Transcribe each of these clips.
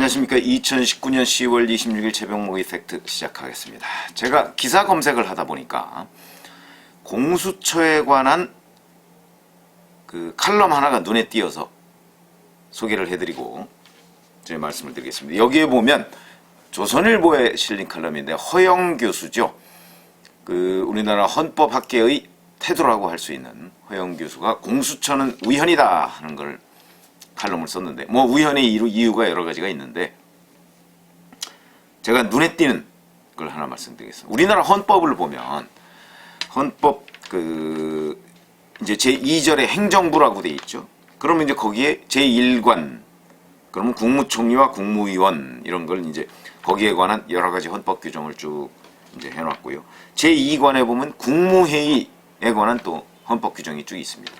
안녕하십니까. 2019년 10월 26일 최병목의 팩트 시작하겠습니다. 제가 기사 검색을 하다 보니까 공수처에 관한 그 칼럼 하나가 눈에 띄어서 소개를 해드리고 제 말씀을 드리겠습니다. 여기에 보면 조선일보에 실린 칼럼인데 허영 교수죠. 그 우리나라 헌법학계의 태도라고 할 수 있는 허영 교수가 공수처는 우연이다 하는 걸 칼럼을 썼는데, 뭐 우연의 이유가 여러 가지가 있는데 제가 눈에 띄는 걸 하나 말씀드리겠습니다. 우리나라 헌법을 보면 헌법 이제 제2절에 행정부라고 돼 있죠. 그러면 이제 거기에 제1관, 그러면 국무총리와 국무위원 이런 걸 이제 거기에 관한 여러 가지 헌법 규정을 쭉 이제 해놨고요. 제2관에 보면 국무회의에 관한 또 헌법 규정이 쭉 있습니다.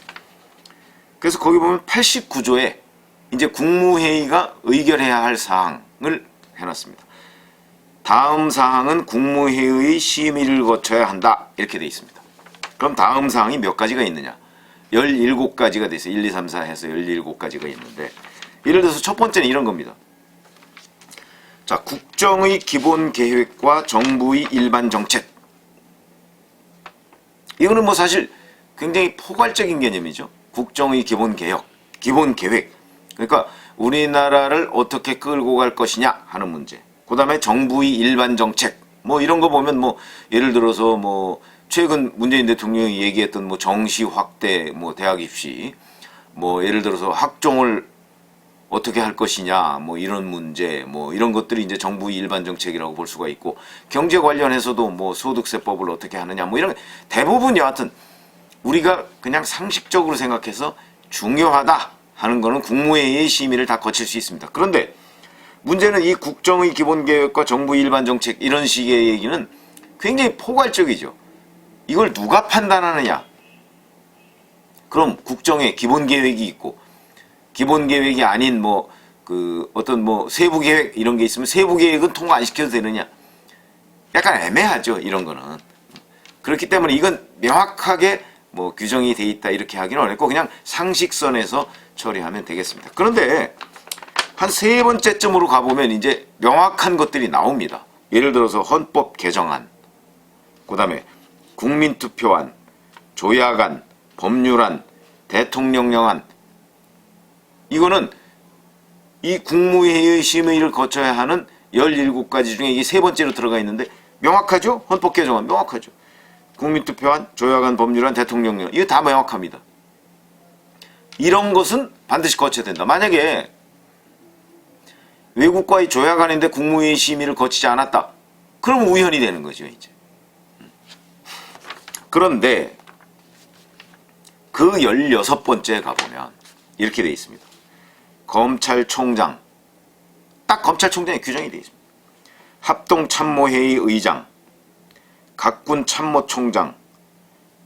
그래서 거기 보면 89조에 이제 국무회의가 의결해야 할 사항을 해놨습니다. 다음 사항은 국무회의의 심의를 거쳐야 한다. 이렇게 돼 있습니다. 그럼 다음 사항이 몇 가지가 있느냐? 17가지가 돼 있어요. 1, 2, 3, 4 해서 17가지가 있는데, 예를 들어서 첫 번째는 이런 겁니다. 자, 국정의 기본 계획과 정부의 일반 정책. 이거는 뭐 사실 굉장히 포괄적인 개념이죠. 국정의 기본 개혁, 기본 계획. 그러니까 우리나라를 어떻게 끌고 갈 것이냐 하는 문제. 그 다음에 정부의 일반 정책. 뭐 이런 거 보면 뭐 예를 들어서 뭐 최근 문재인 대통령이 얘기했던 뭐 정시 확대, 뭐 대학 입시, 뭐 예를 들어서 학종을 어떻게 할 것이냐, 뭐 이런 문제, 뭐 이런 것들이 이제 정부의 일반 정책이라고 볼 수가 있고, 경제 관련해서도 뭐 소득세법을 어떻게 하느냐, 뭐 이런 대부분 여하튼 우리가 그냥 상식적으로 생각해서 중요하다 하는 거는 국무회의의 심의를 다 거칠 수 있습니다. 그런데 문제는 이 국정의 기본계획과 정부의 일반 정책 이런 식의 얘기는 굉장히 포괄적이죠. 이걸 누가 판단하느냐? 그럼 국정에 기본계획이 있고 기본계획이 아닌 뭐 어떤 뭐 세부계획 이런 게 있으면 세부계획은 통과 안 시켜도 되느냐? 약간 애매하죠. 이런 거는. 그렇기 때문에 이건 명확하게 뭐 규정이 돼 있다 이렇게 하기는 어렵고 그냥 상식선에서 처리하면 되겠습니다. 그런데 한 세 번째쯤으로 가보면 이제 명확한 것들이 나옵니다. 예를 들어서 헌법 개정안, 그 다음에 국민투표안, 조약안, 법률안, 대통령령안. 이거는 이 국무회의 심의를 거쳐야 하는 17가지 중에 이게 세 번째로 들어가 있는데 명확하죠? 헌법 개정안 명확하죠. 국민투표안, 조약안, 법률안, 대통령령 이거 다 명확합니다. 이런 것은 반드시 거쳐야 된다. 만약에 외국과의 조약안인데 국무회의 심의를 거치지 않았다. 그러면 우연이 되는 거죠, 이제. 그런데 그 16번째에 가보면 이렇게 되어 있습니다. 검찰총장, 딱 검찰총장의 규정이 되어 있습니다. 합동참모회의 의장, 각군참모총장,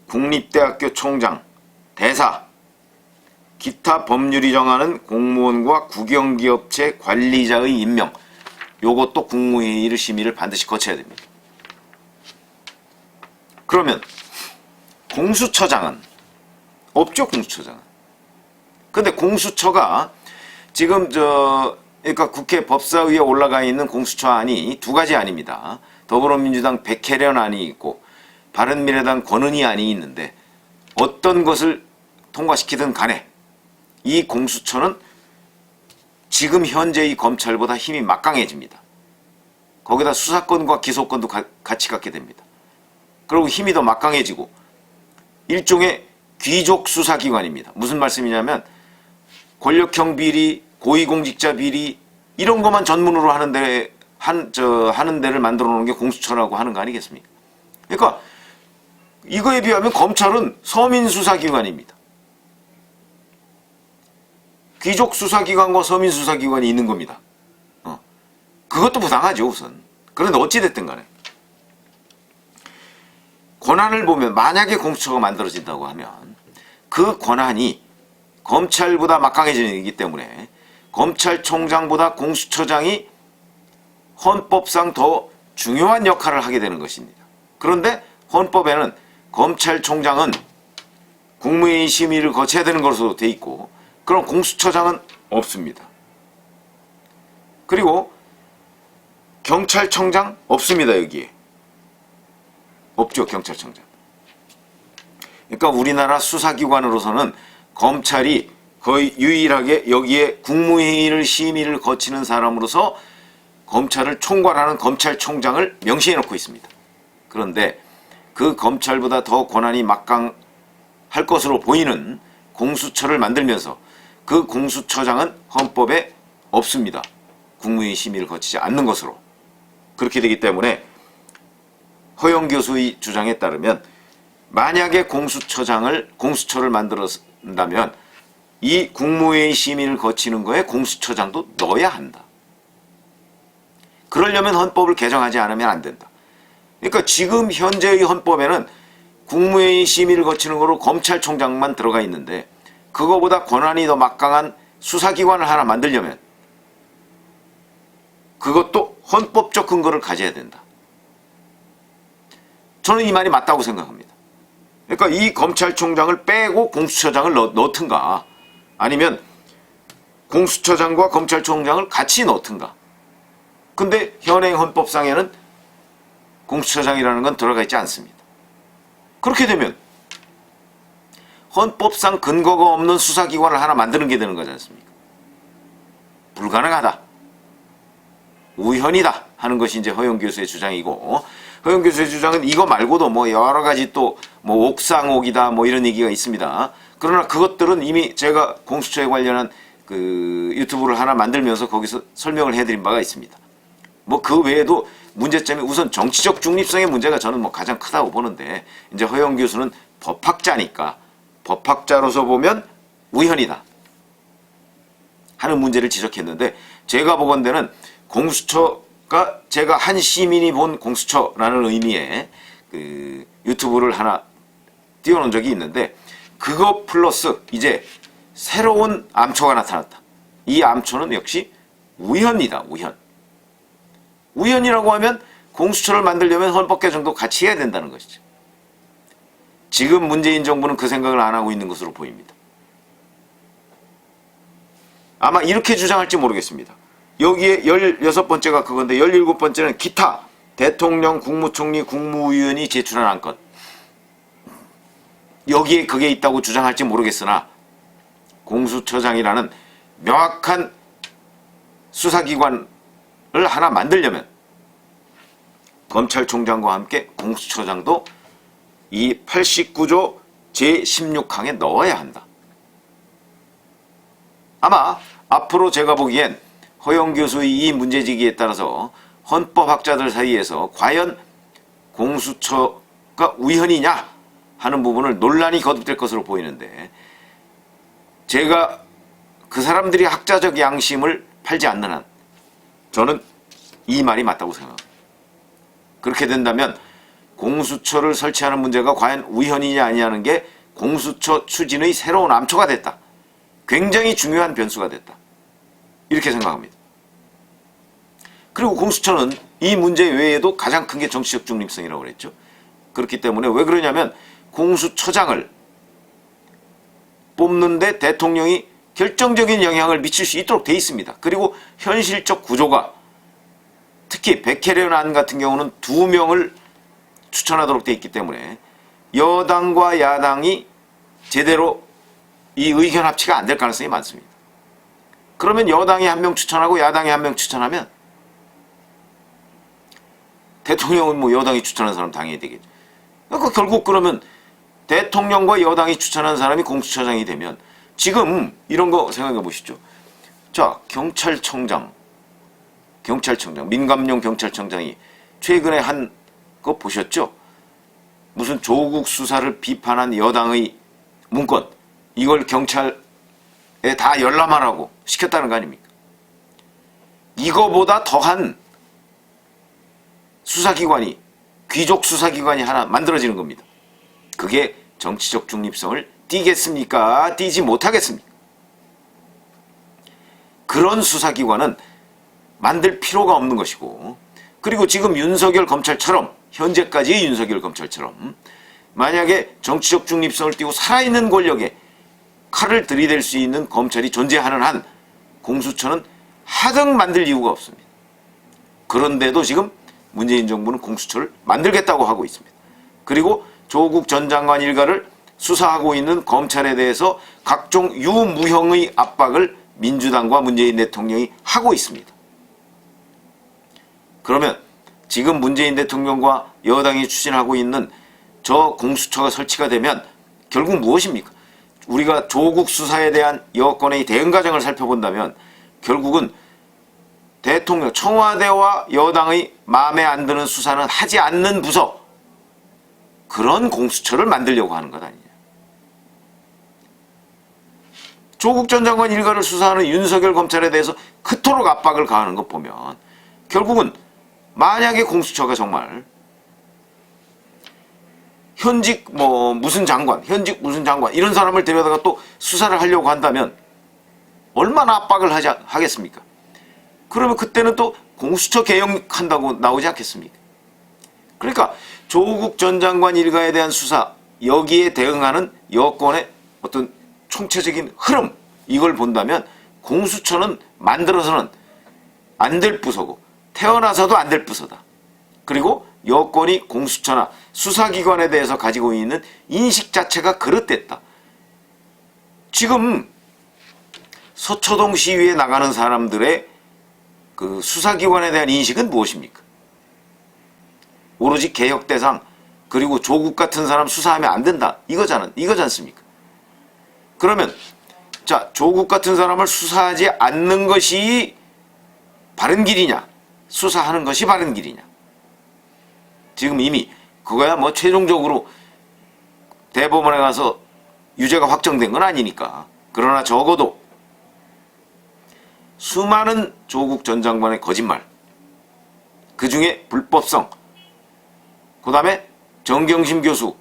국립대학교 총장, 대사, 기타 법률이 정하는 공무원과 국영기업체 관리자의 임명. 요것도 국무회의를 심의를 반드시 거쳐야 됩니다. 그러면 공수처장은 없죠, 공수처장은. 근데 공수처가 지금 그러니까 국회 법사위에 올라가 있는 공수처안이 두 가지 안입니다. 더불어민주당 백혜련 안이 있고 바른미래당 권은희 안이 있는데 어떤 것을 통과시키든 간에 이 공수처는 지금 현재의 검찰보다 힘이 막강해집니다. 거기다 수사권과 기소권도 같이 갖게 됩니다. 그리고 힘이 더 막강해지고 일종의 귀족 수사기관입니다. 무슨 말씀이냐면 권력형 비리, 고위공직자 비리 이런 것만 전문으로 하는 데를 만들어 놓은 게 공수처라고 하는 거 아니겠습니까? 그러니까 이거에 비하면 검찰은 서민수사기관입니다. 귀족 수사기관과 서민수사기관이 있는 겁니다. 그것도 부당하죠, 우선. 그런데 어찌됐든 간에. 권한을 보면 만약에 공수처가 만들어진다고 하면 그 권한이 검찰보다 막강해지기 때문에 검찰총장보다 공수처장이 헌법상 더 중요한 역할을 하게 되는 것입니다. 그런데 헌법에는 검찰총장은 국무회의 심의를 거쳐야 되는 것으로 돼 있고 그럼 공수처장은 없습니다. 그리고 경찰청장 없습니다. 여기에 없죠. 경찰청장. 그러니까 우리나라 수사기관으로서는 검찰이 거의 유일하게 여기에 국무회의를 심의를 거치는 사람으로서 검찰을 총괄하는 검찰총장을 명시해 놓고 있습니다. 그런데 그 검찰보다 더 권한이 막강할 것으로 보이는 공수처를 만들면서 그 공수처장은 헌법에 없습니다. 국무회의 심의를 거치지 않는 것으로. 그렇게 되기 때문에 허영 교수의 주장에 따르면 만약에 공수처를 만들었다면 이 국무회의 심의를 거치는 거에 공수처장도 넣어야 한다. 그러려면 헌법을 개정하지 않으면 안 된다. 그러니까 지금 현재의 헌법에는 국무회의 심의를 거치는 거로 검찰총장만 들어가 있는데 그거보다 권한이 더 막강한 수사기관을 하나 만들려면 그것도 헌법적 근거를 가져야 된다. 저는 이 말이 맞다고 생각합니다. 그러니까 이 검찰총장을 빼고 공수처장을 넣든가 아니면 공수처장과 검찰총장을 같이 넣든가. 근데 현행 헌법상에는 공수처장이라는 건 들어가 있지 않습니다. 그렇게 되면 헌법상 근거가 없는 수사기관을 하나 만드는 게 되는 거지 않습니까? 불가능하다. 우현이다 하는 것이 이제 허영 교수의 주장이고, 허영 교수의 주장은 이거 말고도 뭐 여러 가지 또 뭐 옥상옥이다 뭐 이런 얘기가 있습니다. 그러나 그것들은 이미 제가 공수처에 관련한 그 유튜브를 하나 만들면서 거기서 설명을 해드린 바가 있습니다. 뭐 그 외에도 문제점이 우선 정치적 중립성의 문제가 저는 뭐 가장 크다고 보는데, 이제 허영 교수는 법학자니까 법학자로서 보면 우현이다 하는 문제를 지적했는데, 제가 보건대는 공수처가 제가 한 시민이 본 공수처라는 의미의 그 유튜브를 하나 띄워놓은 적이 있는데, 그거 플러스 이제 새로운 암초가 나타났다. 이 암초는 역시 우현이다. 우현이라고 하면 공수처를 만들려면 헌법 개정도 같이 해야 된다는 것이죠. 지금 문재인 정부는 그 생각을 안 하고 있는 것으로 보입니다. 아마 이렇게 주장할지 모르겠습니다. 여기에 16번째가 그건데 17번째는 기타 대통령, 국무총리, 국무위원이 제출한 안건. 여기에 그게 있다고 주장할지 모르겠으나 공수처장이라는 명확한 수사기관을 하나 만들려면 검찰총장과 함께 공수처장도 이 89조 제16항에 넣어야 한다. 아마 앞으로 제가 보기엔 허영 교수의 이 문제제기에 따라서 헌법학자들 사이에서 과연 공수처가 우현이냐 하는 부분을 논란이 거듭될 것으로 보이는데, 제가 그 사람들이 학자적 양심을 팔지 않는 한 저는 이 말이 맞다고 생각합니다. 그렇게 된다면 공수처를 설치하는 문제가 과연 우현이냐 아니냐는 게 공수처 추진의 새로운 암초가 됐다. 굉장히 중요한 변수가 됐다. 이렇게 생각합니다. 그리고 공수처는 이 문제 외에도 가장 큰 게 정치적 중립성이라고 그랬죠. 그렇기 때문에 왜 그러냐면 공수처장을 뽑는데 대통령이 결정적인 영향을 미칠 수 있도록 돼 있습니다. 그리고 현실적 구조가 특히 백혜련안 같은 경우는 2명을 추천하도록 돼 있기 때문에 여당과 야당이 제대로 이 의견 합치가 안 될 가능성이 많습니다. 그러면 여당이 1명 추천하고 야당이 1명 추천하면 대통령은 뭐 여당이 추천한 사람 당해야 되겠죠. 그러니까 결국 그러면 대통령과 여당이 추천한 사람이 공수처장이 되면, 지금 이런 거 생각해 보시죠. 자, 경찰청장, 민감용 경찰청장이 최근에 한 거 보셨죠? 무슨 조국 수사를 비판한 여당의 문건, 이걸 경찰에 다 열람하라고 시켰다는 거 아닙니까? 이거보다 더한 수사기관이, 귀족 수사기관이 하나 만들어지는 겁니다. 그게 정치적 중립성을 띄겠습니까? 띄지 못하겠습니까? 그런 수사기관은 만들 필요가 없는 것이고, 그리고 지금 윤석열 검찰처럼, 현재까지의 윤석열 검찰처럼 만약에 정치적 중립성을 띄고 살아있는 권력에 칼을 들이댈 수 있는 검찰이 존재하는 한 공수처는 하등 만들 이유가 없습니다. 그런데도 지금 문재인 정부는 공수처를 만들겠다고 하고 있습니다. 그리고 조국 전 장관 일가를 수사하고 있는 검찰에 대해서 각종 유무형의 압박을 민주당과 문재인 대통령이 하고 있습니다. 그러면 지금 문재인 대통령과 여당이 추진하고 있는 저 공수처가 설치가 되면 결국 무엇입니까? 우리가 조국 수사에 대한 여권의 대응 과정을 살펴본다면 결국은 대통령, 청와대와 여당의 마음에 안 드는 수사는 하지 않는 부서, 그런 공수처를 만들려고 하는 것 아니냐. 조국 전 장관 일가를 수사하는 윤석열 검찰에 대해서 그토록 압박을 가하는 것 보면 결국은 만약에 공수처가 정말 현직 무슨 장관 이런 사람을 데려다가 또 수사를 하려고 한다면 얼마나 압박을 하겠습니까? 그러면 그때는 또 공수처 개혁한다고 나오지 않겠습니까? 그러니까 조국 전 장관 일가에 대한 수사, 여기에 대응하는 여권의 어떤 총체적인 흐름, 이걸 본다면 공수처는 만들어서는 안 될 부서고 태어나서도 안 될 부서다. 그리고 여권이 공수처나 수사기관에 대해서 가지고 있는 인식 자체가 그릇됐다. 지금 서초동 시위에 나가는 사람들의 그 수사기관에 대한 인식은 무엇입니까? 오로지 개혁 대상, 그리고 조국 같은 사람 수사하면 안 된다, 이거지 않습니까? 그러면 자, 조국 같은 사람을 수사하지 않는 것이 바른 길이냐, 수사하는 것이 바른 길이냐. 지금 이미 그거야 최종적으로 대법원에 가서 유죄가 확정된 건 아니니까. 그러나 적어도 수많은 조국 전 장관의 거짓말, 그 중에 불법성, 그 다음에 정경심 교수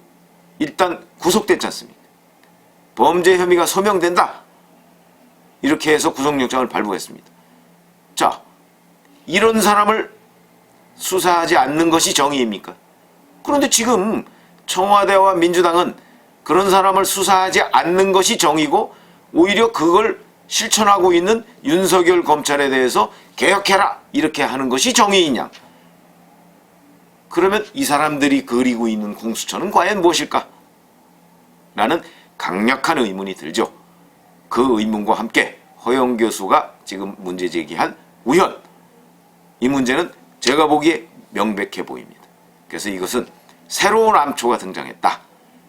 일단 구속됐지 않습니까? 범죄 혐의가 소명된다, 이렇게 해서 구속영장을 발부했습니다. 자, 이런 사람을 수사하지 않는 것이 정의입니까? 그런데 지금 청와대와 민주당은 그런 사람을 수사하지 않는 것이 정의고 오히려 그걸 실천하고 있는 윤석열 검찰에 대해서 개혁해라, 이렇게 하는 것이 정의이냐? 그러면 이 사람들이 그리고 있는 공수처는 과연 무엇일까? 라는 강력한 의문이 들죠. 그 의문과 함께 허영 교수가 지금 문제 제기한 우현, 이 문제는 제가 보기에 명백해 보입니다. 그래서 이것은 새로운 암초가 등장했다.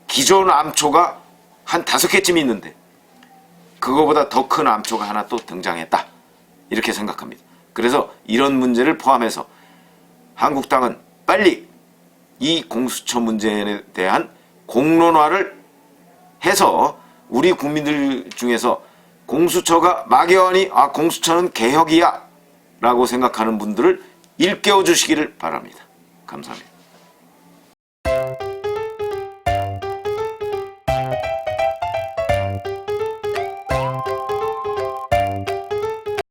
기존 암초가 한 5개쯤 있는데 그거보다 더 큰 암초가 하나 또 등장했다, 이렇게 생각합니다. 그래서 이런 문제를 포함해서 한국당은 빨리 이 공수처 문제에 대한 공론화를 해서 우리 국민들 중에서 공수처가 막연히 공수처는 개혁이야 라고 생각하는 분들을 일깨워 주시기를 바랍니다. 감사합니다.